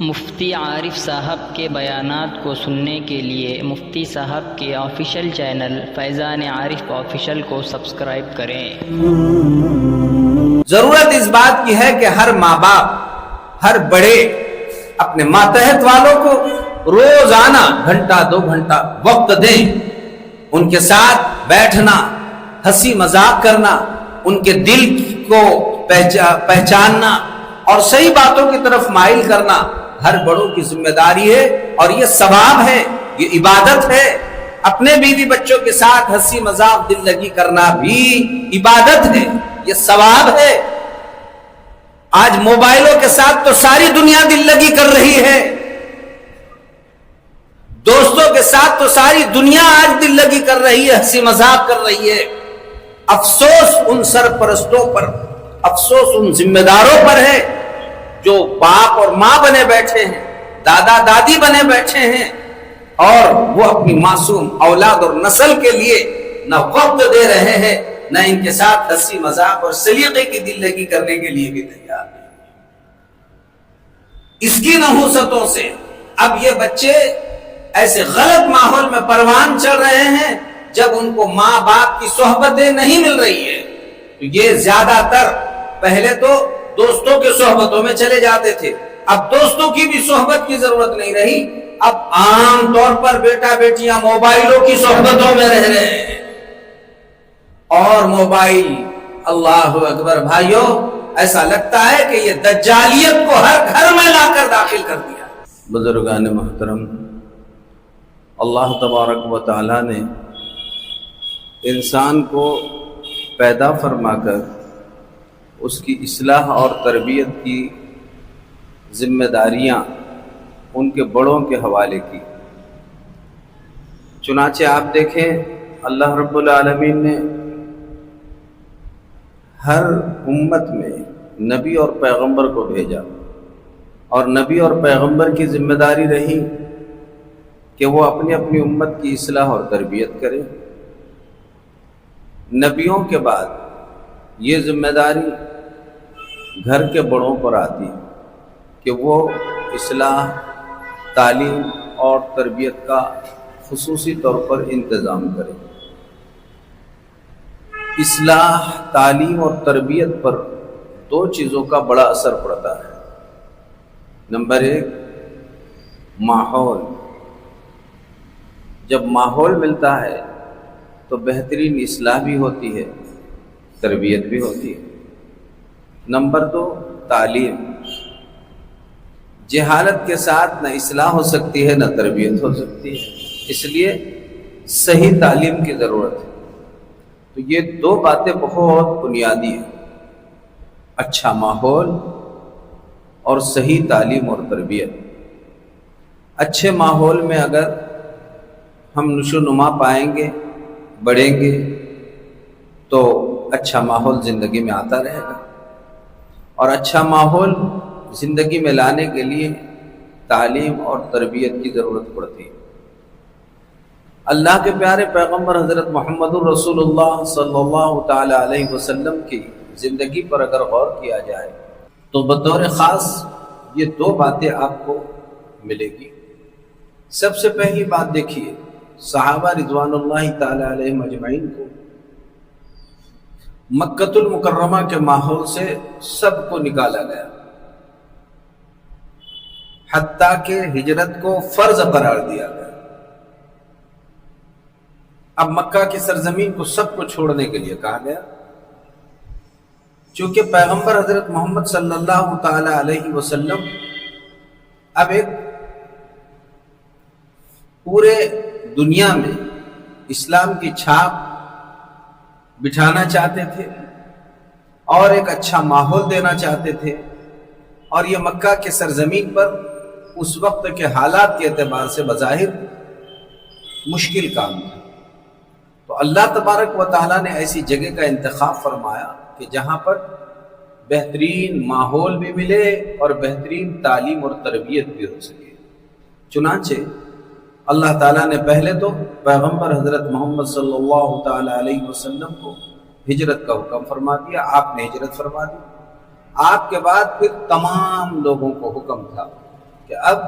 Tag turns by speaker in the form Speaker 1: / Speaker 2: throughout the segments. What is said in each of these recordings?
Speaker 1: مفتی عارف صاحب کے بیانات کو سننے کے لیے مفتی صاحب کے آفیشیل چینل فیضان عارف آفیشیل کو سبسکرائب کریں۔
Speaker 2: ضرورت اس بات کی ہے کہ ہر ماں باپ، ہر بڑے اپنے ماتحت والوں کو روزانہ گھنٹہ 2 گھنٹہ وقت دیں، ان کے ساتھ بیٹھنا، ہنسی مذاق کرنا، ان کے دل کو پہچاننا اور صحیح باتوں کی طرف مائل کرنا ہر بڑوں کی ذمہ داری ہے، اور یہ ثواب ہے، یہ عبادت ہے۔ اپنے بیوی بچوں کے ساتھ ہنسی مذاق دل لگی کرنا بھی عبادت ہے، یہ ثواب ہے۔ آج موبائلوں کے ساتھ تو ساری دنیا دل لگی کر رہی ہے، دوستوں کے ساتھ تو ساری دنیا آج دل لگی کر رہی ہے، ہنسی مذاق کر رہی ہے۔ افسوس ان سرپرستوں پر، افسوس ان ذمہ داروں پر ہے جو باپ اور ماں بنے بیٹھے ہیں، دادا دادی بنے بیٹھے ہیں، اور وہ اپنی معصوم اولاد اور نسل کے لیے نہ وقت دے رہے ہیں، نہ ان کے ساتھ ہنسی مذاق اور سلیقے کی دل لگی کرنے کے لیے بھی تیار نہیں۔ اس کی نحوستوں سے اب یہ بچے ایسے غلط ماحول میں پروان چڑھ رہے ہیں جب ان کو ماں باپ کی صحبتیں نہیں مل رہی ہے، تو یہ زیادہ تر پہلے تو دوستوں کے صحبتوں میں چلے جاتے تھے، اب دوستوں کی بھی صحبت کی ضرورت نہیں رہی، اب عام طور پر بیٹا بیٹیاں موبائلوں کی صحبتوں میں رہ رہے ہیں، اور موبائل، اللہ اکبر بھائیوں، ایسا لگتا ہے کہ یہ دجالیت کو ہر گھر میں لا کر داخل کر دیا۔ بزرگان محترم، اللہ تبارک و تعالی نے انسان کو پیدا فرما کر اس کی اصلاح اور تربیت کی ذمہ داریاں ان کے بڑوں کے حوالے کی۔ چنانچہ آپ دیکھیں، اللہ رب العالمین نے ہر امت میں نبی اور پیغمبر کو بھیجا، اور نبی اور پیغمبر کی ذمہ داری رہی کہ وہ اپنی اپنی امت کی اصلاح اور تربیت کریں۔ نبیوں کے بعد یہ ذمہ داری گھر کے بڑوں پر آتی کہ وہ اصلاح، تعلیم اور تربیت کا خصوصی طور پر انتظام کریں۔ اصلاح، تعلیم اور تربیت پر 2 چیزوں کا بڑا اثر پڑتا ہے۔ نمبر 1، ماحول۔ جب ماحول ملتا ہے تو بہترین اصلاح بھی ہوتی ہے، تربیت بھی ہوتی ہے۔ نمبر 2، تعلیم۔ جہالت کے ساتھ نہ اصلاح ہو سکتی ہے، نہ تربیت ہو سکتی ہے، اس لیے صحیح تعلیم کی ضرورت ہے۔ تو یہ 2 باتیں بہت بنیادی ہیں، اچھا ماحول اور صحیح تعلیم اور تربیت۔ اچھے ماحول میں اگر ہم نشو نما پائیں گے، بڑھیں گے، تو اچھا ماحول زندگی میں آتا رہے گا، اور اچھا ماحول زندگی میں لانے کے لیے تعلیم اور تربیت کی ضرورت پڑتی ہے۔ اللہ کے پیارے پیغمبر حضرت محمد الرسول اللہ صلی اللہ تعالی علیہ وسلم کی زندگی پر اگر غور کیا جائے تو بطور خاص یہ 2 باتیں آپ کو ملے گی۔ سب سے پہلی بات دیکھیے، صحابہ رضوان اللہ تعالی علیہم اجمعین کو مکۃ المکرمہ کے ماحول سے سب کو نکالا گیا، حتیٰ کہ ہجرت کو فرض قرار دیا گیا۔ اب مکہ کی سرزمین کو سب کو چھوڑنے کے لیے کہا گیا، چونکہ پیغمبر حضرت محمد صلی اللہ تعالی علیہ وسلم اب ایک پورے دنیا میں اسلام کی چھاپ بٹھانا چاہتے تھے، اور ایک اچھا ماحول دینا چاہتے تھے، اور یہ مکہ کے سرزمین پر اس وقت کے حالات کے اعتبار سے بظاہر مشکل کام تھا۔ تو اللہ تبارک و تعالیٰ نے ایسی جگہ کا انتخاب فرمایا کہ جہاں پر بہترین ماحول بھی ملے اور بہترین تعلیم اور تربیت بھی ہو سکے۔ چنانچہ اللہ تعالیٰ نے پہلے تو پیغمبر حضرت محمد صلی اللہ تعالی علیہ وسلم کو ہجرت کا حکم فرما دیا، آپ نے ہجرت فرما دی، آپ کے بعد پھر تمام لوگوں کو حکم تھا کہ اب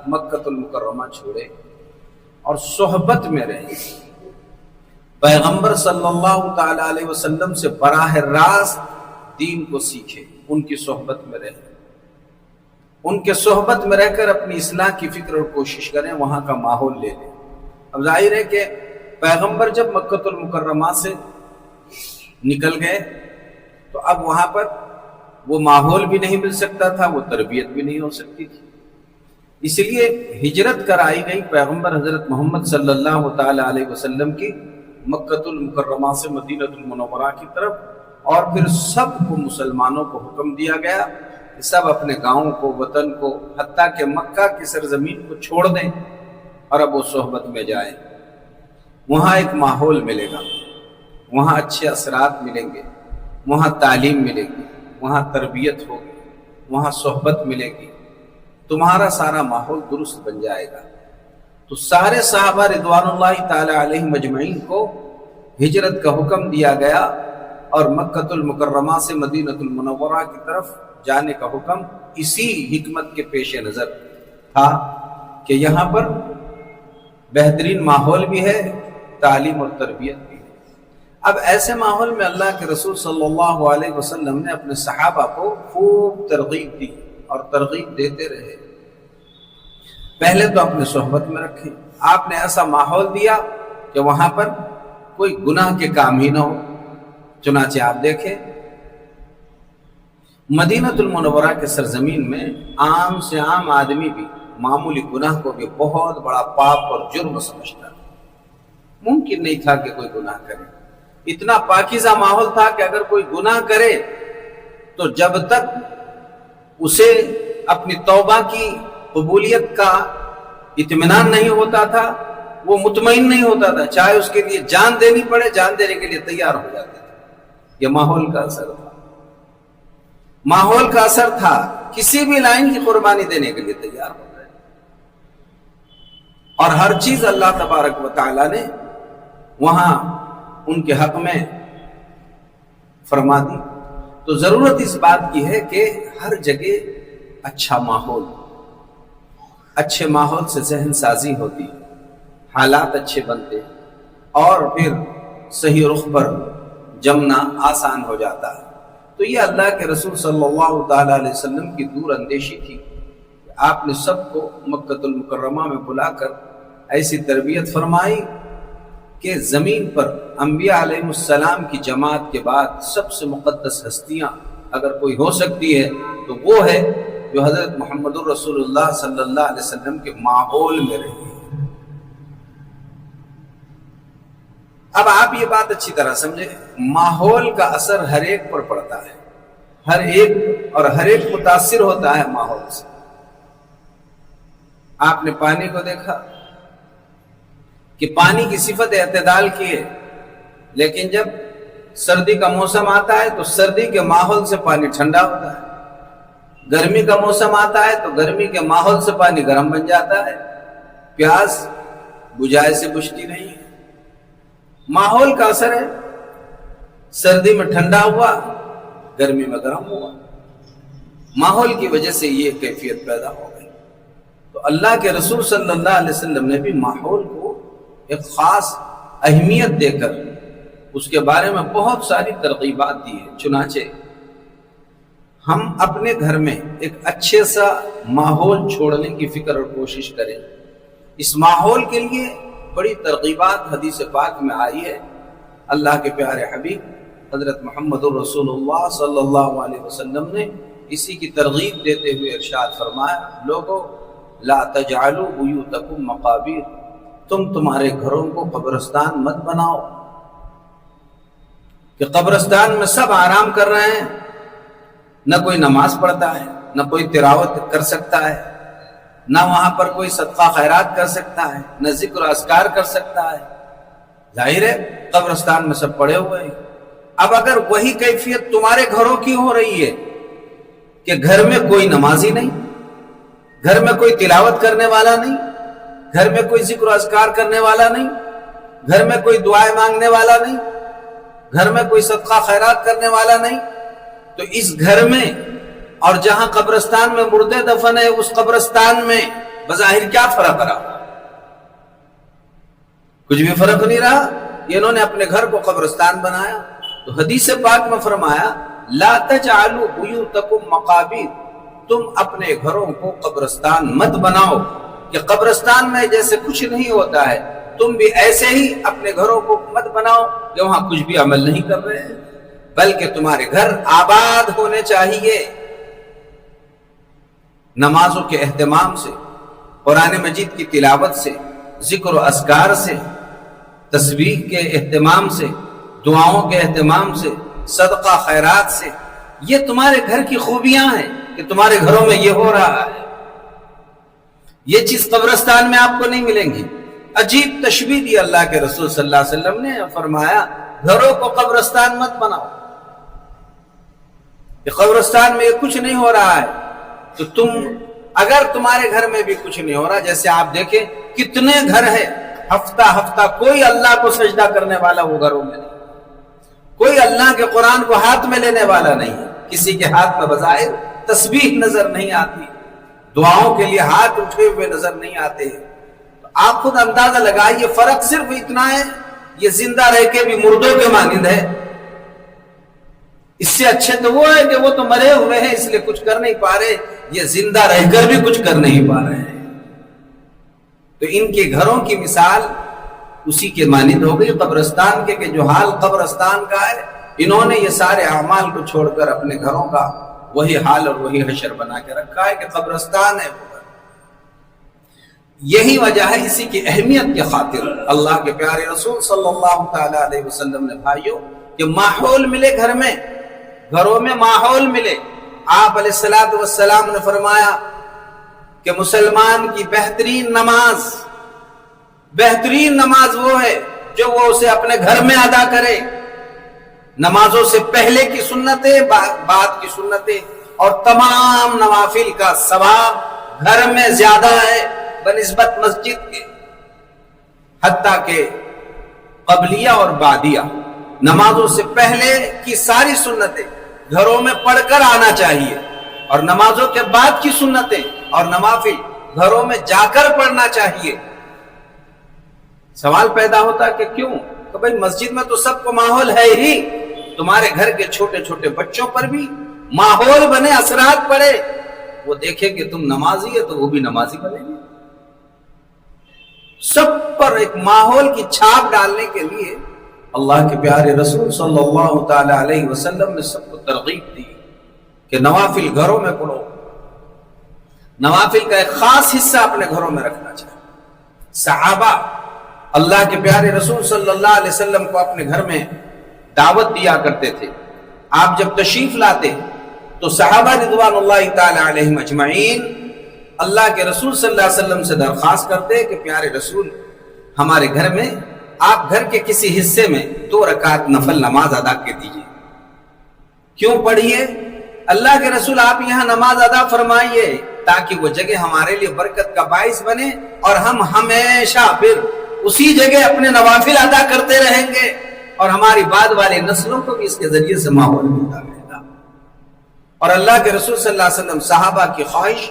Speaker 2: مکہ المکرمہ چھوڑے اور صحبت میں رہیں، پیغمبر صلی اللہ تعالی علیہ وسلم سے براہ راست دین کو سیکھے، ان کی صحبت میں رہیں، ان کے صحبت میں رہ کر اپنی اصلاح کی فکر اور کوشش کریں، وہاں کا ماحول لے لیں۔ اب ظاہر ہے کہ پیغمبر جب مکہ المکرمہ سے نکل گئے تو اب وہاں پر وہ ماحول بھی نہیں مل سکتا تھا، وہ تربیت بھی نہیں ہو سکتی تھی، اس لیے ہجرت کرائی گئی پیغمبر حضرت محمد صلی اللہ تعالی علیہ وسلم کی مکہ المکرمہ سے مدینہ المنورہ کی طرف، اور پھر سب کو مسلمانوں کو حکم دیا گیا کہ سب اپنے گاؤں کو، وطن کو، حتیٰ کہ مکہ کی سرزمین کو چھوڑ دیں اور اب وہ صحبت میں جائیں۔ وہاں ایک ماحول ملے گا، وہاں اچھے اثرات ملیں گے، وہاں تعلیم ملے گی، وہاں تربیت ہوگی، وہاں صحبت ملے گی، تمہارا سارا ماحول درست بن جائے گا۔ تو سارے صحابہ رضوان اللہ تعالی علیہ مجمعین کو ہجرت کا حکم دیا گیا اور مکہ المکرمہ سے مدینہ المنورہ کی طرف جانے کا حکم اسی حکمت کے پیش نظر تھا کہ یہاں پر بہترین ماحول بھی ہے، تعلیم اور تربیت بھی ہے۔ اب ایسے ماحول میں اللہ کے رسول صلی اللہ علیہ وسلم نے اپنے صحابہ کو خوب ترغیب دی اور ترغیب دیتے رہے۔ پہلے تو اپنے صحبت میں رکھے، آپ نے ایسا ماحول دیا کہ وہاں پر کوئی گناہ کے کام ہی نہ ہو۔ چنانچہ آپ دیکھیں مدینہ المنورہ کے سرزمین میں عام سے عام آدمی بھی معمولی گناہ کو بھی بہت بڑا پاپ اور جرم سمجھتا، ممکن نہیں تھا کہ کوئی گناہ کرے۔ اتنا پاکیزہ ماحول تھا کہ اگر کوئی گناہ کرے تو جب تک اسے اپنی توبہ کی قبولیت کا اطمینان نہیں ہوتا تھا وہ مطمئن نہیں ہوتا تھا، چاہے اس کے لیے جان دینی پڑے جان دینے کے لیے تیار ہو جاتے تھے۔ یہ ماحول کا اثر تھا، ماحول کا اثر تھا، کسی بھی لائن کی قربانی دینے کے لیے تیار ہو گئے، اور ہر چیز اللہ تبارک و تعالی نے وہاں ان کے حق میں فرما دی۔ تو ضرورت اس بات کی ہے کہ ہر جگہ اچھا ماحول، اچھے ماحول سے ذہن سازی ہوتی، حالات اچھے بنتے اور پھر صحیح رخ پر جمنا آسان ہو جاتا ہے۔ تو یہ اللہ کے رسول صلی اللہ تعالی علیہ وسلم کی دور اندیشی تھی کہ آپ نے سب کو مکہ المکرمہ میں بلا کر ایسی تربیت فرمائی کہ زمین پر انبیاء علیہ السلام کی جماعت کے بعد سب سے مقدس ہستیاں اگر کوئی ہو سکتی ہے تو وہ ہے جو حضرت محمد الرسول اللہ صلی اللہ علیہ وسلم کے ماحول میں رہی ہے۔ اب آپ یہ بات اچھی طرح سمجھیں، ماحول کا اثر ہر ایک پر پڑتا ہے، ہر ایک متاثر ہوتا ہے ماحول سے۔ آپ نے پانی کو دیکھا کہ پانی کی صفت اعتدال کی ہے، لیکن جب سردی کا موسم آتا ہے تو سردی کے ماحول سے پانی ٹھنڈا ہوتا ہے، گرمی کا موسم آتا ہے تو گرمی کے ماحول سے پانی گرم بن جاتا ہے، پیاس بجھائے سے بجھتی نہیں ہے۔ ماحول کا اثر ہے، سردی میں ٹھنڈا ہوا، گرمی میں گرم ہوا، ماحول کی وجہ سے یہ کیفیت پیدا ہو گئی۔ تو اللہ کے رسول صلی اللہ علیہ وسلم نے بھی ماحول کو ایک خاص اہمیت دے کر اس کے بارے میں بہت ساری ترغیبات دی ہیں۔ چنانچہ ہم اپنے گھر میں ایک اچھے سا ماحول چھوڑنے کی فکر اور کوشش کریں۔ اس ماحول کے لیے بڑی ترغیبات حدیث پاک میں آئی ہے۔ اللہ کے پیارے حبیب حضرت محمد الرسول اللہ صلی اللہ علیہ وسلم نے اسی کی ترغیب دیتے ہوئے ارشاد فرمایا، لوگو لا تجعلوا بیوتکم مقابر، تم تمہارے گھروں کو قبرستان مت بناؤ کہ قبرستان میں سب آرام کر رہے ہیں، نہ کوئی نماز پڑھتا ہے، نہ کوئی تلاوت کر سکتا ہے، نہ وہاں پر کوئی صدقہ خیرات کر سکتا ہے، نہ ذکر و اذکار کر سکتا ہے۔ ظاہر ہے قبرستان میں سب پڑے ہوئے ہیں۔ اب اگر وہی کیفیت تمہارے گھروں کی ہو رہی ہے کہ گھر میں کوئی نمازی نہیں، گھر میں کوئی تلاوت کرنے والا نہیں، گھر میں کوئی ذکر و اذکار کرنے والا نہیں، گھر میں کوئی دعائیں مانگنے والا نہیں، گھر میں کوئی صدقہ خیرات کرنے والا نہیں، تو اس گھر میں اور جہاں قبرستان میں مردے دفن ہے اس قبرستان میں بظاہر کیا فرق رہا؟ کچھ بھی فرق نہیں رہا. انہوں نے اپنے گھر کو قبرستان بنایا. تو حدیث پاک میں فرمایا لا تجعلوا بیوتکم مقابر، تم اپنے گھروں کو قبرستان مت بناؤ کہ قبرستان میں جیسے کچھ نہیں ہوتا ہے تم بھی ایسے ہی اپنے گھروں کو مت بناؤ کہ وہاں کچھ بھی عمل نہیں کر رہے ہیں، بلکہ تمہارے گھر آباد ہونے چاہیے نمازوں کے اہتمام سے، قرآن مجید کی تلاوت سے، ذکر و اذکار سے، تسبیح کے اہتمام سے، دعاؤں کے اہتمام سے، صدقہ خیرات سے. یہ تمہارے گھر کی خوبیاں ہیں کہ تمہارے گھروں میں یہ ہو رہا ہے. یہ چیز قبرستان میں آپ کو نہیں ملیں گی. عجیب تشبیہ دی اللہ کے رسول صلی اللہ علیہ وسلم نے، فرمایا گھروں کو قبرستان مت بناؤ. کہ قبرستان میں یہ کچھ نہیں ہو رہا ہے تو تم اگر تمہارے گھر میں بھی کچھ نہیں ہو رہا، جیسے آپ دیکھیں کتنے گھر ہیں ہفتہ ہفتہ کوئی اللہ کو سجدہ کرنے والا وہ گھروں میں نہیں، کوئی اللہ کے قرآن کو ہاتھ میں لینے والا نہیں ہے، کسی کے ہاتھ میں بظاہر تسبیح نظر نہیں آتی، دعاؤں کے لیے ہاتھ اٹھے ہوئے نظر نہیں آتے. تو آپ خود اندازہ لگائیے فرق صرف اتنا ہے، یہ زندہ رہ کے بھی مردوں کے مانند ہے. اس سے اچھے تو وہ ہے کہ وہ تو مرے ہوئے ہیں اس لیے کچھ کر نہیں پا رہے، یہ زندہ رہ کر بھی کچھ کر نہیں پا رہے ہیں. تو ان کے گھروں کی مثال اسی کے مانند ہو گئی قبرستان کے، کہ جو حال قبرستان کا ہے انہوں نے یہ سارے اعمال کو چھوڑ کر اپنے گھروں کا وہی حال اور وہی حشر بنا کے رکھا ہے کہ قبرستان ہے وہ. یہی وجہ ہے، اسی کی اہمیت کے خاطر اللہ کے پیارے رسول صلی اللہ تعالی علیہ وسلم نے بھائیوں کہ ماحول ملے گھر میں، گھروں میں ماحول ملے. آپ علیہ الصلوۃ والسلام نے فرمایا کہ مسلمان کی بہترین نماز وہ ہے جو وہ اسے اپنے گھر میں ادا کرے. نمازوں سے پہلے کی سنتیں، بعد کی سنتیں اور تمام نوافل کا ثواب گھر میں زیادہ ہے بنسبت مسجد کے. حتیٰ کہ قبلیہ اور بعدیہ نمازوں سے پہلے کی ساری سنتیں گھروں میں پڑھ کر آنا چاہیے، اور نمازوں کے بعد کی سنتیں اور نوافل گھروں میں جا کر پڑھنا چاہیے. سوال پیدا ہوتا ہے کہ کیوں؟ کہ بھائی مسجد میں تو سب کو ماحول ہے ہی، تمہارے گھر کے چھوٹے چھوٹے بچوں پر بھی ماحول بنے، اثرات پڑے، وہ دیکھیں کہ تم نمازی ہے تو وہ بھی نمازی بنے گے. سب پر ایک ماحول کی چھاپ ڈالنے کے لیے اللہ کے پیارے رسول صلی اللہ تعالی علیہ وسلم نے سب کو ترغیب دی کہ نوافل گھروں میں پڑھو. نوافل کا ایک خاص حصہ اپنے گھروں میں رکھنا چاہیے. صحابہ اللہ کے پیارے رسول صلی اللہ علیہ وسلم کو اپنے گھر میں دعوت دیا کرتے تھے. آپ جب تشریف لاتے تو صحابہ رضوان اللہ تعالی علیہم اجمعین اللہ کے رسول صلی اللہ علیہ وسلم سے درخواست کرتے کہ پیارے رسول ہمارے گھر میں آپ گھر کے کسی حصے میں 2 رکعت نفل نماز ادا کر دیجیے. کیوں پڑھیے؟ اللہ کے رسول آپ یہاں نماز ادا فرمائیے تاکہ وہ جگہ ہمارے لیے برکت کا باعث بنے اور ہم ہمیشہ پھر اسی جگہ اپنے نوافل ادا کرتے رہیں گے، اور ہماری بعد والے نسلوں کو بھی اس کے ذریعے سے ماحول ملتا رہے گا. اور اللہ کے رسول صلی اللہ علیہ وسلم صحابہ کی خواہش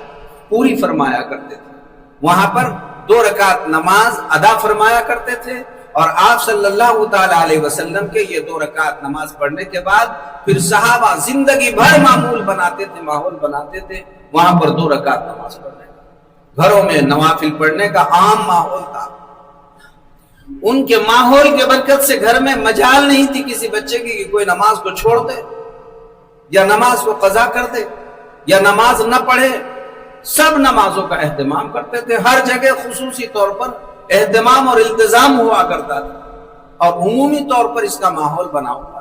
Speaker 2: پوری فرمایا کرتے تھے. وہاں پر 2 رکعت نماز ادا فرمایا کرتے تھے، اور آپ صلی اللہ تعالی علیہ وسلم کے یہ 2 رکعت نماز پڑھنے کے بعد پھر صحابہ زندگی بھر معمول بناتے تھے، ماحول بناتے تھے وہاں پر 2 رکعت نماز پڑھنے کا. گھروں میں نوافل پڑھنے کا عام ماحول تھا. ان کے ماحول کے برکت سے گھر میں مجال نہیں تھی کسی بچے کی کہ کوئی نماز کو چھوڑ دے یا نماز کو قضا کر دے یا نماز نہ پڑھے. سب نمازوں کا اہتمام کرتے تھے، ہر جگہ خصوصی طور پر اہتمام اور التزام ہوا کرتا تھا، اور عمومی طور پر اس کا ماحول بنا ہوا تھا.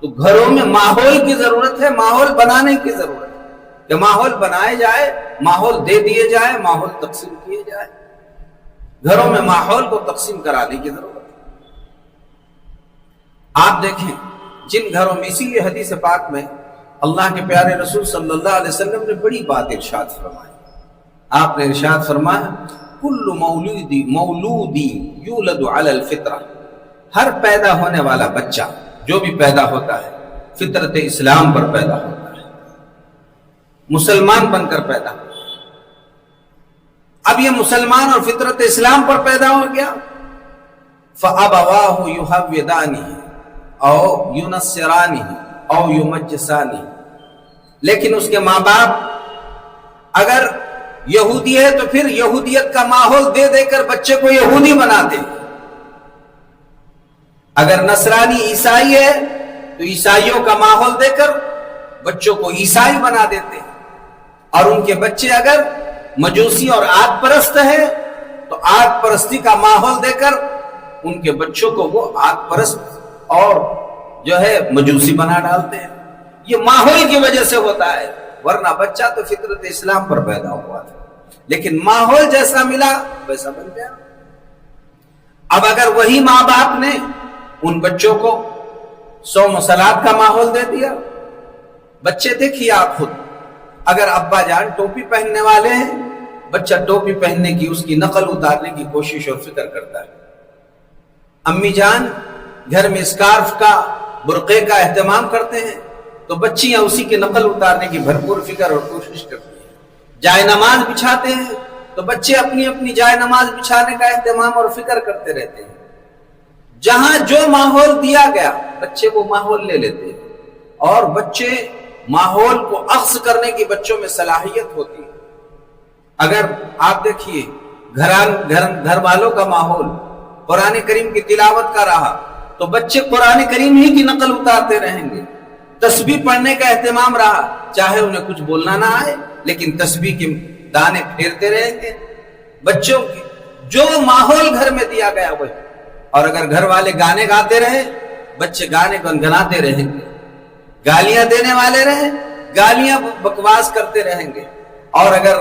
Speaker 2: تو گھروں میں ماحول کی ضرورت ہے، ماحول بنانے کی ضرورت ہے کہ ماحول بنائے جائے، ماحول دے دیے جائے، ماحول تقسیم کیے جائے. گھروں میں ماحول کو تقسیم کرانے کی ضرورت ہے. آپ دیکھیں جن گھروں میں، اسی لیے حدیث پاک میں اللہ کے پیارے رسول صلی اللہ علیہ وسلم نے بڑی بات ارشاد فرمائی. آپ نے ارشاد فرمایا کل مولودی یولد علی الفطرہ، ہر پیدا ہونے والا بچہ جو بھی پیدا ہوتا ہے فطرت اسلام پر پیدا ہوتا ہے. مسلمان بن کر پیدا ہوا. اب یہ مسلمان اور فطرت اسلام پر پیدا ہو گیا. فَأَبَوَاهُ يُحَوِّدَانِهِ أَوْ يُنَصِّرَانِهِ أَوْ يُمَجِّسَانِهِ. لیکن اس کے ماں باپ اگر یہودی ہے تو پھر یہودیت کا ماحول دے دے کر بچے کو یہودی بناتے ہیں. اگر نصرانی عیسائی ہے تو عیسائیوں کا ماحول دے کر بچوں کو عیسائی بنا دیتے ہیں. اور ان کے بچے اگر مجوسی اور آگ پرست ہے تو آگ پرستی کا ماحول دے کر ان کے بچوں کو وہ آگ پرست اور جو ہے مجوسی بنا ڈالتے ہیں. یہ ماحول کی وجہ سے ہوتا ہے، ورنہ بچہ تو فطرت اسلام پر پیدا ہوا تھا، لیکن ماحول جیسا ملا ویسا بن گیا. اب اگر وہی ماں باپ نے ان بچوں کو صوم و صلات کا ماحول دے دیا، بچے دیکھیے آپ خود، اگر ابا جان ٹوپی پہننے والے ہیں، بچہ ٹوپی پہننے کی اس کی نقل اتارنے کی کوشش اور فکر کرتا ہے. امی جان گھر میں اسکارف کا برقعے کا اہتمام کرتے ہیں تو بچیاں اسی کی نقل اتارنے کی بھرپور فکر اور کوشش کرتی ہیں. جائے نماز بچھاتے ہیں تو بچے اپنی اپنی جائے نماز بچھانے کا اہتمام اور فکر کرتے رہتے ہیں. جہاں جو ماحول دیا گیا بچے وہ ماحول لے لیتے ہیں، اور بچے ماحول کو اخذ کرنے کی بچوں میں صلاحیت ہوتی ہے. اگر آپ دیکھیے گھر والوں کا ماحول قرآن کریم کی تلاوت کا رہا تو بچے قرآن کریم ہی کی نقل اتارتے رہیں گے. تسبیح پڑھنے کا اہتمام رہا، چاہے انہیں کچھ بولنا نہ آئے لیکن تسبیح کے دانے پھیرتے رہیں گے. بچوں کی جو ماحول گھر میں دیا گیا وہی. اور اگر گھر والے گانے گاتے رہے بچے گانے گنگناتے رہیں گے. گالیاں دینے والے رہے گالیاں بکواس کرتے رہیں گے. اور اگر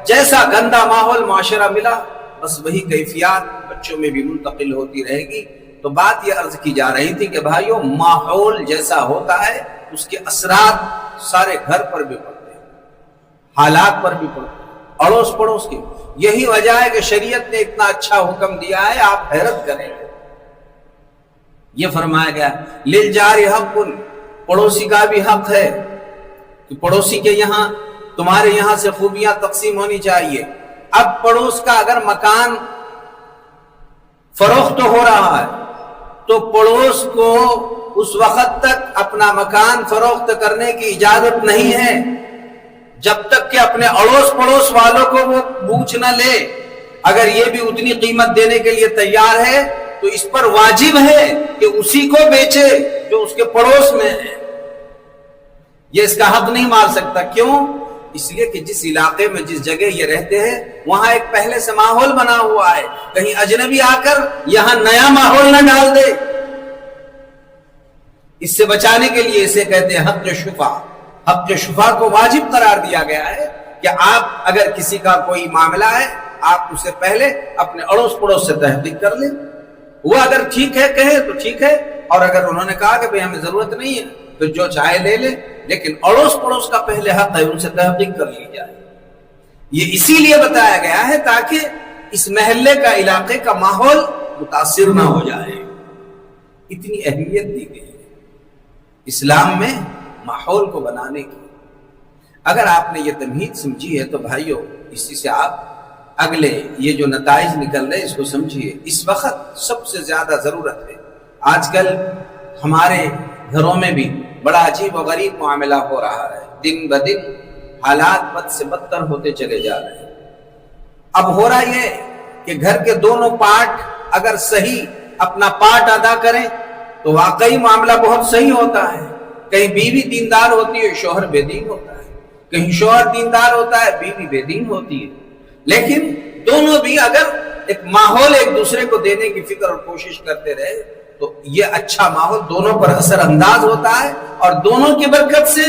Speaker 2: جیسا گندا ماحول معاشرہ ملا بس وہی کیفیات بچوں میں بھی منتقل ہوتی رہے گی. تو بات یہ عرض کی جا رہی تھی کہ بھائیو، ماحول جیسا ہوتا ہے اس کے اثرات سارے گھر پر بھی پڑتے ہیں، حالات پر بھی پڑتے ہیں، اڑوس پڑوس کے. یہی وجہ ہے کہ شریعت نے اتنا اچھا حکم دیا ہے، آپ حیرت کریں گے. یہ فرمایا گیا للجار حق، پڑوسی کا بھی حق ہے کہ پڑوسی کے یہاں تمہارے یہاں سے خوبیاں تقسیم ہونی چاہیے. اب پڑوس کا اگر مکان فروخت ہو رہا ہے تو پڑوس کو اس وقت تک اپنا مکان فروخت کرنے کی اجازت نہیں ہے جب تک کہ اپنے اڑوس پڑوس والوں کو وہ پوچھ نہ لے. اگر یہ بھی اتنی قیمت دینے کے لیے تیار ہے تو اس پر واجب ہے کہ اسی کو بیچے جو اس کے پڑوس میں ہے. یہ اس کا حق نہیں مار سکتا. کیوں؟ اس لیے کہ جس علاقے میں جس جگہ یہ رہتے ہیں وہاں ایک پہلے سے ماحول بنا ہوا ہے، کہیں اجنبی آ کر یہاں نیا ماحول نہ ڈال دے. اس سے بچانے کے لیے اسے کہتے ہیں حق شفا. حق شفا کو واجب قرار دیا گیا ہے کہ آپ اگر کسی کا کوئی معاملہ ہے آپ اسے پہلے اپنے اڑوس پڑوس سے تحقیق کر لیں. وہ اگر ٹھیک ہے کہے تو ٹھیک ہے، اور اگر انہوں نے کہا کہ بھئی ہمیں ضرورت نہیں ہے تو جو چاہے لے لے، لیکن اڑوس پڑوس کا پہلے حق ہے ان سے تحقیق کر لی جائے. یہ اسی لیے بتایا گیا ہے تاکہ اس محلے کا علاقے کا ماحول متاثر نہ ہو جائے. اتنی اہمیت دی گئی ہے اسلام میں ماحول کو بنانے کی. اگر آپ نے یہ تمہید سمجھی ہے تو بھائیو اسی سے آپ اگلے یہ جو نتائج نکل رہے اس کو سمجھیے. اس وقت سب سے زیادہ ضرورت ہے، آج کل ہمارے گھروں میں بھی بڑا عجیب و غریب معاملہ ہو رہا ہے. دن بدن حالات بد سے بدتر ہوتے چلے جا رہے ہیں. اب ہو رہا یہ کہ گھر کے دونوں پارٹ اگر صحیح اپنا پارٹ ادا کریں تو واقعی معاملہ بہت صحیح ہوتا ہے. کہیں بیوی دیندار ہوتی ہے شوہر بے دین ہوتا ہے، کہیں شوہر دیندار ہوتا ہے بیوی بے دین ہوتی ہے. لیکن دونوں بھی اگر ایک ماحول ایک دوسرے کو دینے کی فکر اور کوشش کرتے رہے تو یہ اچھا ماحول دونوں پر اثر انداز ہوتا ہے، اور دونوں کی برکت سے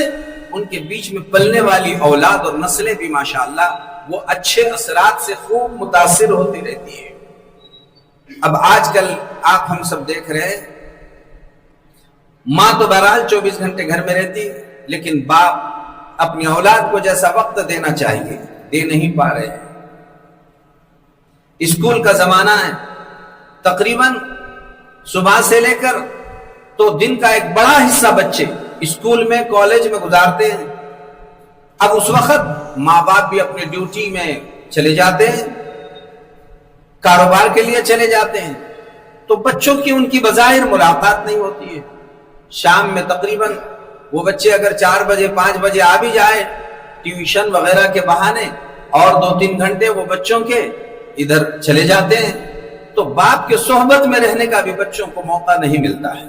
Speaker 2: ان کے بیچ میں پلنے والی اولاد اور نسلیں بھی ماشاءاللہ وہ اچھے اثرات سے خوب متاثر ہوتی رہتی ہے. اب آج کل آپ ہم سب دیکھ رہے ہیں، ماں تو بہرحال 24 گھنٹے گھر میں رہتی ہے، لیکن باپ اپنی اولاد کو جیسا وقت دینا چاہیے دے نہیں پا رہے ہیں. اسکول کا زمانہ ہے، تقریباً صبح سے لے کر تو دن کا ایک بڑا حصہ بچے اسکول میں کالج میں گزارتے ہیں. اب اس وقت ماں باپ بھی اپنے ڈیوٹی میں چلے جاتے ہیں، کاروبار کے لیے چلے جاتے ہیں، تو بچوں کی ان کی بظاہر ملاقات نہیں ہوتی ہے۔ شام میں تقریباً وہ بچے اگر 4 بجے 5 بجے آ بھی جائے ٹیوشن وغیرہ کے بہانے، اور 2-3 گھنٹے وہ بچوں کے ادھر چلے جاتے ہیں، تو باپ کے صحبت میں رہنے کا بھی بچوں کو موقع نہیں ملتا ہے۔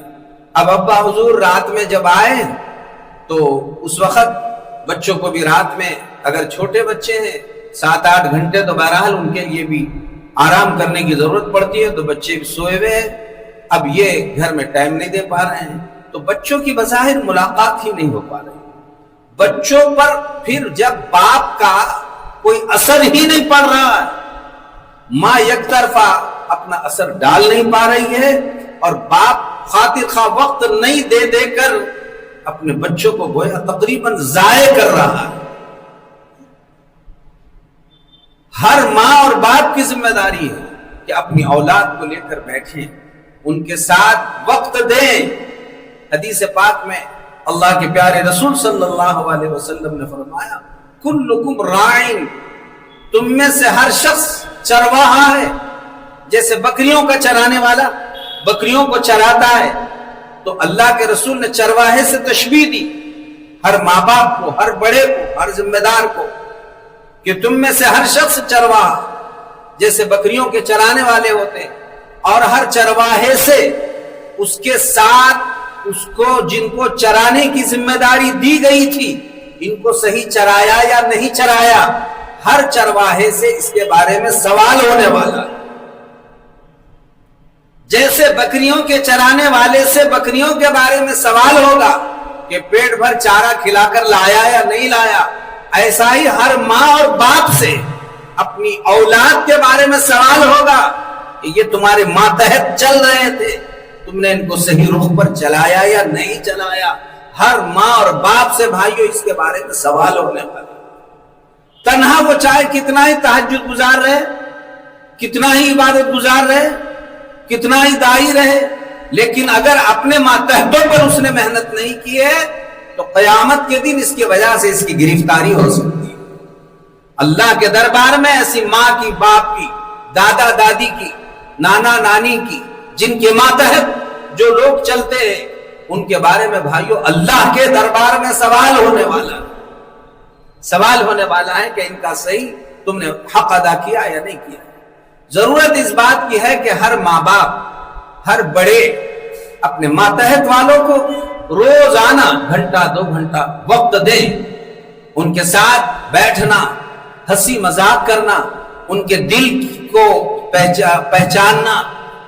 Speaker 2: اب ابا حضور رات میں جب آئے تو اس وقت بچوں کو بھی رات میں، اگر چھوٹے بچے ہیں 7-8 گھنٹے تو بہرحال ان کے لیے بھی آرام کرنے کی ضرورت پڑتی ہے، تو بچے بھی سوئے ہوئے ہیں، اب یہ گھر میں ٹائم نہیں دے پا رہے ہیں، تو بچوں کی بظاہر ملاقات ہی نہیں ہو پا رہی۔ بچوں پر پھر جب باپ کا کوئی اثر ہی نہیں پڑ رہا ہے، ماں یک طرفہ اپنا اثر ڈال نہیں پا رہی ہے، اور باپ خاطر خواہ وقت نہیں دے دے کر اپنے بچوں کو گویا تقریباً ضائع کر رہا ہے۔ ہر ماں اور باپ کی ذمہ داری ہے کہ اپنی اولاد کو لے کر بیٹھیں، ان کے ساتھ وقت دیں۔ حدیث پاک میں اللہ کے پیارے رسول صلی اللہ علیہ وسلم نے فرمایا، کلکم راعٍ، تم میں سے ہر شخص چرواہا ہے۔ جیسے بکریوں کا چرانے والا بکریوں کو چراتا ہے، تو اللہ کے رسول نے چرواہے سے تشبیہ دی ہر ماں باپ کو، ہر بڑے کو، ہر ذمہ دار کو، کہ تم میں سے ہر شخص چرواہا جیسے بکریوں کے چرانے والے ہوتے، اور ہر چرواہے سے اس کے ساتھ اس کو جن کو چرانے کی ذمہ داری دی گئی تھی، ان کو صحیح چرایا یا نہیں چرایا، ہر چرواہے سے اس کے بارے میں سوال ہونے والا ہے۔ جیسے بکریوں کے چرانے والے سے بکریوں کے بارے میں سوال ہوگا کہ پیٹ بھر چارہ کھلا کر لایا یا نہیں لایا، ایسا ہی ہر ماں اور باپ سے اپنی اولاد کے بارے میں سوال ہوگا کہ یہ تمہارے ماتحت چل رہے تھے، تم نے ان کو صحیح رخ پر چلایا یا نہیں چلایا۔ ہر ماں اور باپ سے بھائیوں اس کے بارے میں سوال ہونے والا۔ تنہا وہ چاہے کتنا ہی تہجد گزار رہے، کتنا ہی عبادت گزار رہے، کتنا ہی داعی رہے، لیکن اگر اپنے ماتحتوں پر اس نے محنت نہیں کی ہے تو قیامت کے دن اس کی وجہ سے اس کی گرفتاری ہو سکتی ہے۔ اللہ کے دربار میں ایسی ماں کی، باپ کی، دادا دادی کی، نانا نانی کی، جن کے ماتحت جو لوگ چلتے ہیں، ان کے بارے میں بھائیوں اللہ کے دربار میں سوال ہونے والا ہے۔ سوال ہونے والا ہے کہ ان کا صحیح تم نے حق ادا کیا یا نہیں کیا۔ ضرورت اس بات کی ہے کہ ہر ماں باپ، ہر بڑے اپنے ماتحت والوں کو روزانہ 1-2 گھنٹہ وقت دیں، ان کے ساتھ بیٹھنا، ہنسی مذاق کرنا، ان کے دل کو پہچاننا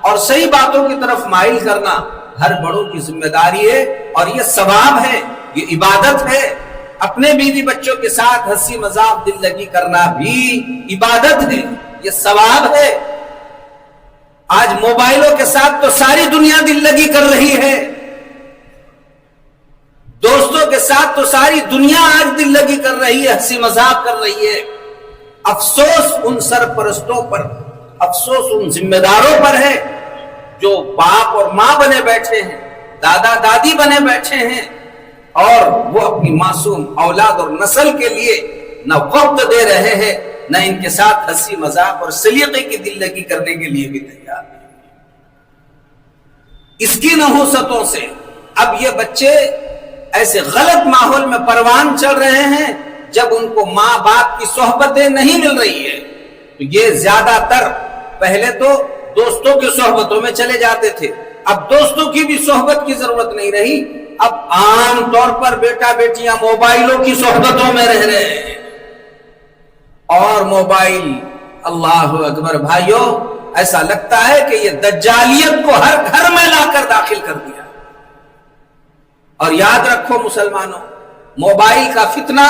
Speaker 2: اور صحیح باتوں کی طرف مائل کرنا ہر بڑوں کی ذمہ داری ہے، اور یہ ثواب ہے، یہ عبادت ہے۔ اپنے بیوی بچوں کے ساتھ ہنسی مذاق دل لگی کرنا بھی عبادت ہے، یہ ثواب ہے۔ آج موبائلوں کے ساتھ تو ساری دنیا دل لگی کر رہی ہے، دوستوں کے ساتھ تو ساری دنیا آج دل لگی کر رہی ہے، ہنسی مذاق کر رہی ہے۔ افسوس ان سرپرستوں پر، افسوس ان ذمہ داروں پر ہے جو باپ اور ماں بنے بیٹھے ہیں، دادا دادی بنے بیٹھے ہیں، اور وہ اپنی معصوم اولاد اور نسل کے لیے نہ وقت دے رہے ہیں، نہ ان کے ساتھ ہنسی مذاق اور سلیقے کی دل لگی کرنے کے لیے بھی تیار نہیں۔ اس کی نحوستوں سے اب یہ بچے ایسے غلط ماحول میں پروان چل رہے ہیں جب ان کو ماں باپ کی صحبتیں نہیں مل رہی ہے، تو یہ زیادہ تر پہلے تو دوستوں کی صحبتوں میں چلے جاتے تھے، اب دوستوں کی بھی صحبت کی ضرورت نہیں رہی، اب عام طور پر بیٹا بیٹیاں موبائلوں کی صحبتوں میں رہ رہے ہیں، اور موبائل، اللہ اکبر بھائیوں، ایسا لگتا ہے کہ یہ دجالیت کو ہر گھر میں لا کر داخل کر دیا۔ اور یاد رکھو مسلمانوں، موبائل کا فتنہ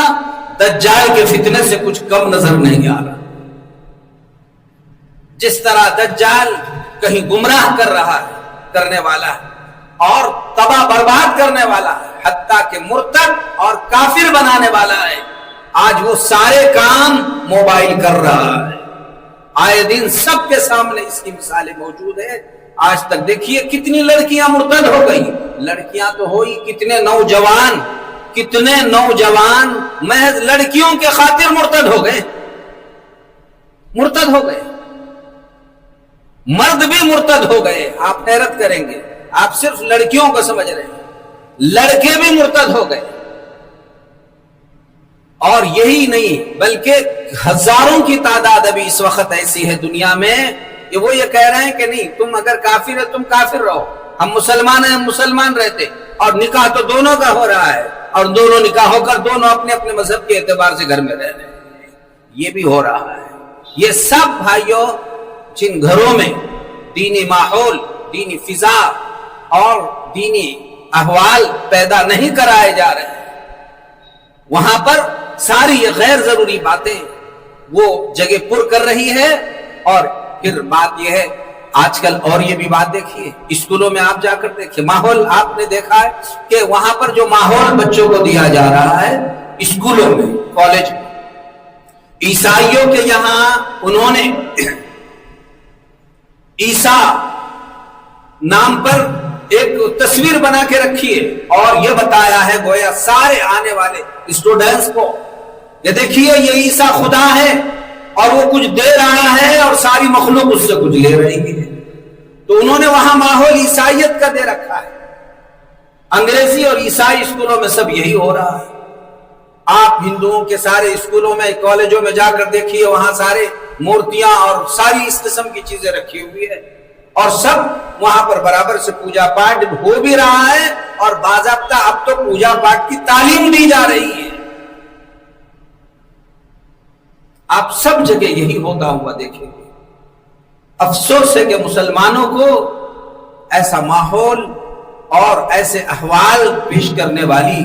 Speaker 2: دجال کے فتنے سے کچھ کم نظر نہیں آ رہا۔ جس طرح دجال کہیں گمراہ کر رہا ہے، کرنے والا ہے، اور تباہ برباد کرنے والا ہے، حتیٰ کہ مرتد اور کافر بنانے والا ہے، آج وہ سارے کام موبائل کر رہا ہے۔ آئے دن سب کے سامنے اس کی مثالیں موجود ہیں۔ آج تک دیکھیے کتنی لڑکیاں مرتد ہو گئی، لڑکیاں تو ہوئی، کتنے نوجوان، کتنے نوجوان محض لڑکیوں کے خاطر مرتد ہو گئے، مرتد ہو گئے، مرد بھی مرتد ہو گئے. آپ حیرت کریں گے، آپ صرف لڑکیوں کو سمجھ رہے ہیں، لڑکے بھی مرتد ہو گئے. اور یہی نہیں بلکہ ہزاروں کی تعداد ابھی اس وقت ایسی ہے دنیا میں کہ وہ یہ کہہ رہے ہیں کہ نہیں، تم اگر کافر ہے تم کافر رہو، ہم مسلمان ہیں ہم مسلمان رہتے. اور نکاح تو دونوں کا ہو رہا ہے، اور دونوں نکاح ہو کر دونوں اپنے اپنے مذہب کے اعتبار سے گھر میں رہ رہے ہیں. یہ بھی ہو رہا ہے. یہ سب بھائیوں جن گھروں میں دینی ماحول، دینی فضا اور دینی احوال پیدا نہیں کرائے جا رہے ہیں، وہاں پر ساری یہ غیر ضروری باتیں وہ جگہ پر کر رہی ہے. اور پھر بات یہ ہے آج کل، اور یہ بھی بات دیکھیے، اسکولوں میں آپ جا کر دیکھیے ماحول، آپ نے دیکھا ہے کہ وہاں پر جو ماحول بچوں کو دیا جا رہا ہے اسکولوں میں، کالج میں، عیسائیوں کے یہاں انہوں نے عیسیٰ نام پر ایک تصویر بنا کے رکھی ہے اور یہ بتایا ہے گویا سارے آنے والے اسٹوڈنٹس کو، یہ دیکھیے یہ عیسیٰ خدا ہے اور وہ کچھ دے رہا ہے اور ساری مخلوق اس سے کچھ لے رہی ہے. تو انہوں نے وہاں ماحول عیسائیت کا دے رکھا ہے. انگریزی اور عیسائی اسکولوں میں سب یہی ہو رہا ہے. آپ ہندوؤں کے سارے اسکولوں میں، کالجوں میں جا کر دیکھیے، وہاں سارے مورتیاں اور ساری اس قسم کی چیزیں رکھی ہوئی ہے، اور سب وہاں پر برابر سے پوجا پاٹ ہو بھی رہا ہے، اور باضابطہ اب تو پوجا پاٹ کی تعلیم دی جا رہی ہے. آپ سب جگہ یہی ہوتا ہوا دیکھیں گے. افسوس ہے کہ مسلمانوں کو ایسا ماحول اور ایسے احوال پیش کرنے والی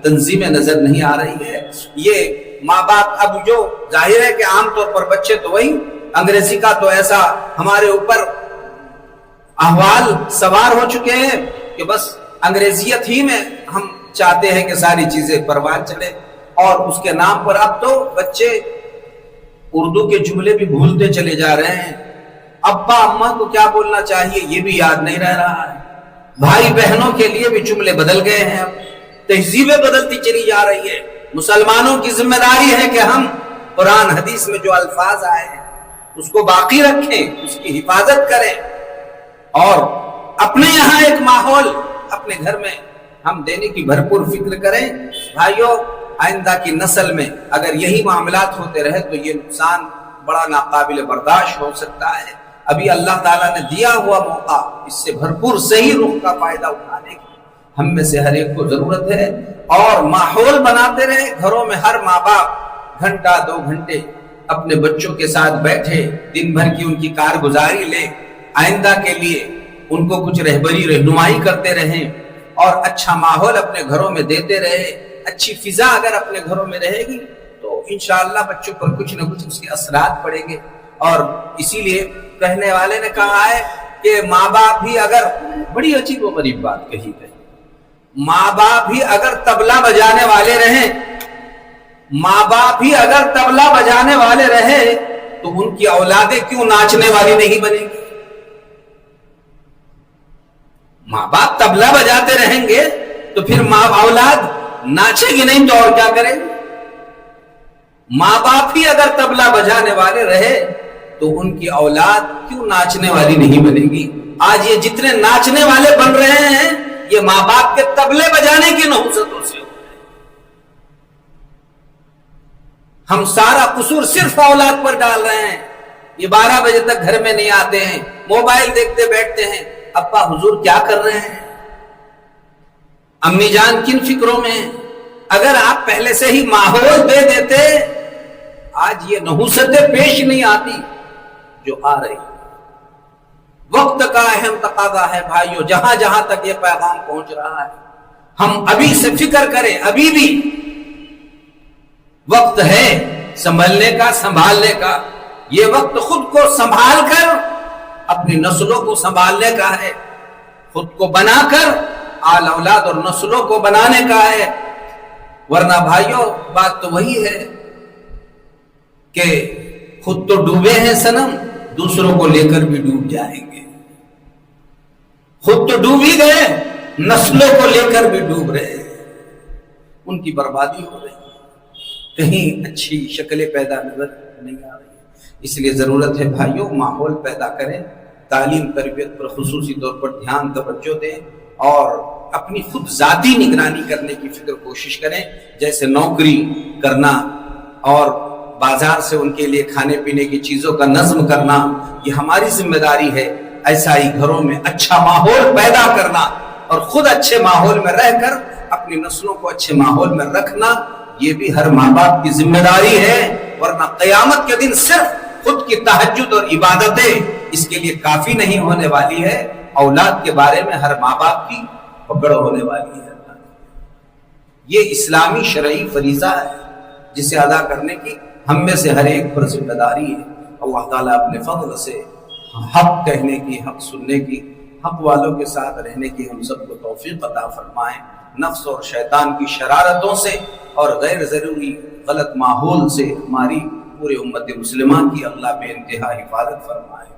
Speaker 2: تنظیمیں نظر نہیں آ رہی ہے. یہ ماں باپ اب جو ظاہر ہے کہ عام طور پر بچے تو وہی انگریزی کا تو ایسا ہمارے اوپر احوال سوار ہو چکے ہیں کہ بس انگریزیت ہی میں ہم چاہتے ہیں کہ ساری چیزیں پروان چلے، اور اس کے نام پر اب تو بچے اردو کے جملے بھی بھولتے چلے جا رہے ہیں. ابا اماں کو کیا بولنا چاہیے یہ بھی یاد نہیں رہ رہا ہے. بھائی بہنوں کے لیے بھی جملے بدل گئے ہیں، اب تہذیبیں بدلتی چلی جا رہی ہے. مسلمانوں کی ذمہ داری ہے کہ ہم قرآن حدیث میں جو الفاظ آئے ہیں اس کو باقی رکھیں، اس کی حفاظت کریں، اور اپنے یہاں ایک ماحول اپنے گھر میں ہم دینے کی بھرپور فکر کریں. بھائیوں، آئندہ کی نسل میں اگر یہی معاملات ہوتے رہے تو یہ نقصان بڑا ناقابل برداشت ہو سکتا ہے. ابھی اللہ تعالیٰ نے دیا ہوا موقع، اس سے بھرپور صحیح رخ کا فائدہ اٹھانے کی ہم میں سے ہر ایک کو ضرورت ہے، اور ماحول بناتے رہے. گھروں میں ہر ماں باپ گھنٹہ 2 گھنٹے اپنے بچوں کے ساتھ بیٹھے، دن بھر کی ان کی کارگزاری لے، آئندہ کے لیے ان کو کچھ رہبری رہنمائی کرتے رہیں، اور اچھا ماحول اپنے گھروں میں دیتے رہے. اچھی فضا اگر اپنے گھروں میں رہے گی تو انشاءاللہ بچوں پر کچھ نہ کچھ اس کے اثرات پڑیں گے. اور اسی لیے کہنے والے نے کہا ہے کہ ماں باپ بھی اگر، بڑی عجیب و غریب بات کہی ہے، ماں باپ بھی اگر طبلہ بجانے والے رہیں، ماں باپ بھی اگر طبلہ بجانے والے رہے تو ان کی اولادیں کیوں ناچنے والی نہیں بنیں گی؟ ماں باپ طبلہ بجاتے رہیں گے تو پھر ماں اولاد ناچے گی نہیں تو اور کیا کرے گی؟ ماں باپ ہی اگر طبلہ بجانے والے رہے تو ان کی اولاد کیوں ناچنے والی نہیں بنے گی؟ آج یہ جتنے ناچنے والے بن رہے ہیں یہ ماں باپ کے طبلے بجانے کی نحوستوں سے. ہم سارا قصور صرف اولاد پر ڈال رہے ہیں. یہ 12 بجے تک گھر میں نہیں آتے ہیں، موبائل دیکھتے بیٹھتے ہیں. ابا حضور کیا کر رہے ہیں؟ امی جان کن فکروں میں؟ اگر آپ پہلے سے ہی ماحول دے دیتے آج یہ نحوستیں پیش نہیں آتی جو آ رہی. وقت کا اہم تقاضا ہے بھائیوں، جہاں جہاں تک یہ پیغام پہنچ رہا ہے ہم ابھی سے فکر کریں. ابھی بھی وقت ہے سنبھلنے کا، سنبھالنے کا. یہ وقت خود کو سنبھال کر اپنی نسلوں کو سنبھالنے کا ہے، خود کو بنا کر آل اولاد اور نسلوں کو بنانے کا ہے. ورنہ بھائیوں بات تو وہی ہے کہ خود تو ڈوبے ہیں صنم، دوسروں کو لے کر بھی ڈوب جائیں گے. خود تو ڈوب ہی گئے، نسلوں کو لے کر بھی ڈوب رہے ہیں. ان کی بربادی ہو رہی ہے، کہیں اچھی شکلیں پیدا نظر نہیں آ رہی ہے۔ اس لیے ضرورت ہے بھائیوں، ماحول پیدا کریں، تعلیم تربیت پر خصوصی طور پر دھیان توجہ دیں، اور اپنی خود ذاتی نگرانی کرنے کی فکر کوشش کریں، جیسے نوکری کرنا اور بازار سے ان کے لیے کھانے پینے کی چیزوں کا نظم کرنا، یہ ہماری ذمہ داری ہے۔ ایسا ہی گھروں میں اچھا ماحول پیدا کرنا اور خود اچھے ماحول میں رہ کر اپنی نسلوں کو اچھے ماحول میں رکھنا، یہ بھی ہر ماں باپ کی ذمہ داری ہے، ورنہ قیامت کے دن صرف خود کی تہجد اور عبادتیں اس کے لیے کافی نہیں ہونے والی ہے، اولاد کے بارے میں ہر ماں باپ کی پکڑ ہونے والی ہے۔ یہ اسلامی شرعی فریضہ ہے جسے ادا کرنے کی ہم میں سے ہر ایک پر ذمہ داری ہے۔ اللہ تعالیٰ اپنے فضل سے حق کہنے کی، حق سننے کی، حق والوں کے ساتھ رہنے کی ہم سب کو توفیق عطا فرمائیں، نفس اور شیطان کی شرارتوں سے اور غیر ضروری غلط ماحول سے ہماری پورے امت مسلمہ کی اللہ بے انتہا حفاظت فرمائے۔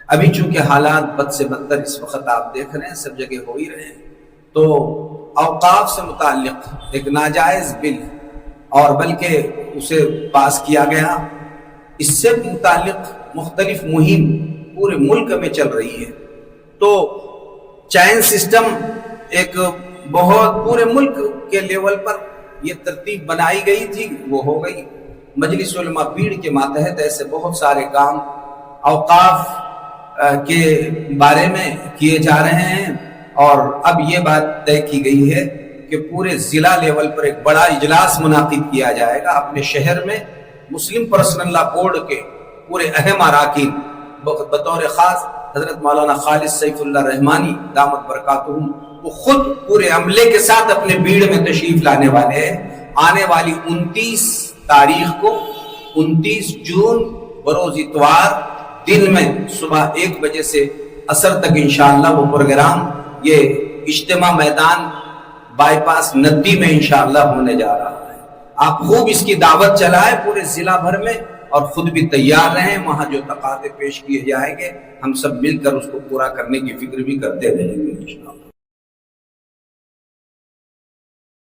Speaker 2: ابھی چونکہ حالات بد سے بدتر اس وقت آپ دیکھ رہے ہیں، سب جگہ ہو ہی رہے ہیں، تو اوقاف سے متعلق ایک ناجائز بل اور بلکہ اسے پاس کیا گیا، اس سے متعلق مختلف مہم پورے ملک میں چل رہی ہے۔ تو چین سسٹم ایک بہت پورے ملک کے لیول پر یہ ترتیب بنائی گئی تھی، وہ ہو گئی۔ مجلس علماء پیڑ کے ماتحت ایسے بہت سارے کام اوقاف کے بارے میں کیے جا رہے ہیں، اور اب یہ بات طے کی گئی ہے کہ پورے ضلع لیول پر ایک بڑا اجلاس منعقد کیا جائے گا اپنے شہر میں۔ مسلم پرسنل لا بورڈ کے پورے اہم اراکین بطور خاص حضرت مولانا خالد سیف اللہ رحمانی دامت برکاتہم، وہ خود پورے عملے کے ساتھ اپنے بھیڑ میں تشریف لانے والے ہیں۔ آنے والی 29 تاریخ کو 29 جون بروز اتوار دن میں صبح 1 بجے سے عصر تک انشاءاللہ وہ پروگرام، یہ اجتماع میدان بائی پاس ندی میں انشاءاللہ ہونے جا رہا ہے۔ آپ خوب اس کی دعوت چلائیں پورے ضلع بھر میں، اور خود بھی تیار رہیں، وہاں جو تقاضے پیش کیے جائیں گے ہم سب مل کر اس کو پورا کرنے کی فکر بھی کرتے رہیں گے انشاءاللہ۔